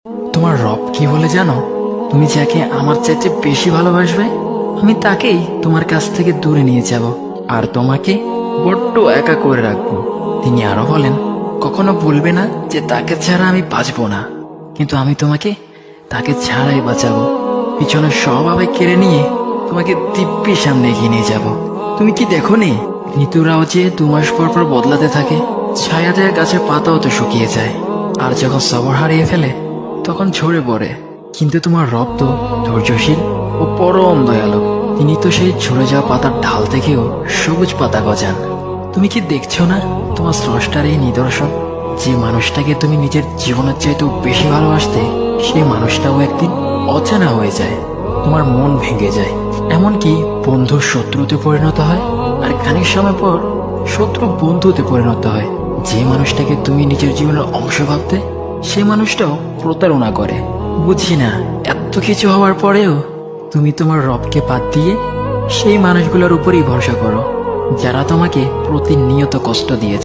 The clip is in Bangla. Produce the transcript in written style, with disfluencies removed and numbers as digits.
তোমার রব কি বলে জানো? তুমি যাকে আমার চাইতে বেশি ভালোবাসবে, আমি তাকেই তোমার কাছ থেকে দূরে নিয়ে যাব আর তোমাকে বড্ড একা করে রাখবো। তিনি আরো বলেন, কখনো বলবে না যে তাকে ছাড়া আমি বাঁচবো না, কিন্তু আমি তোমাকে তাকে ছাড়াই বাঁচাবো। পিছনে সব আবেগ কেড়ে নিয়ে তোমাকে দিব্যি সামনে এগিয়ে নিয়ে যাব। তুমি কি দেখো নি, ঋতুরাও যে 2 মাস পর পর বদলাতে থাকে, ছায়া দেয়া গাছের পাতাও তো শুকিয়ে যায়, আর যখন সবর হারিয়ে ফেলে তখন ঝরে পড়ে। কিন্তু তোমার রব তো ধৈর্যশীল ও পরম দয়ালু। তিনি তো সেই ঝরে যাওয়া পাতার ঢাল থেকেও সবুজ পাতা গজান। তুমি কি দেখছো না তোমার স্রষ্টার এই নিদর্শন? যে মানুষটাকে তুমি নিজের জীবনের চাইতেও বেশি ভালোবাসতে, সেই মানুষটাও একদিন অচেনা হয়ে যায়, তোমার মন ভেঙে যায়, এমনকি বন্ধু শত্রুতে পরিণত হয়, আর খানিক সময় পর শত্রু বন্ধুতে পরিণত হয়। যে মানুষটাকে তুমি নিজের জীবনের অংশ ভাবতে, সে মানুষটাও প্রতারণা করে। বুঝি না, এত কিছু হওয়ার পরেও তুমি তোমার রবকে বাদ দিয়ে সেই মানুষগুলোর উপরই ভরসা করো, যারা তোমাকে প্রতিনিয়ত কষ্ট দিয়েছে।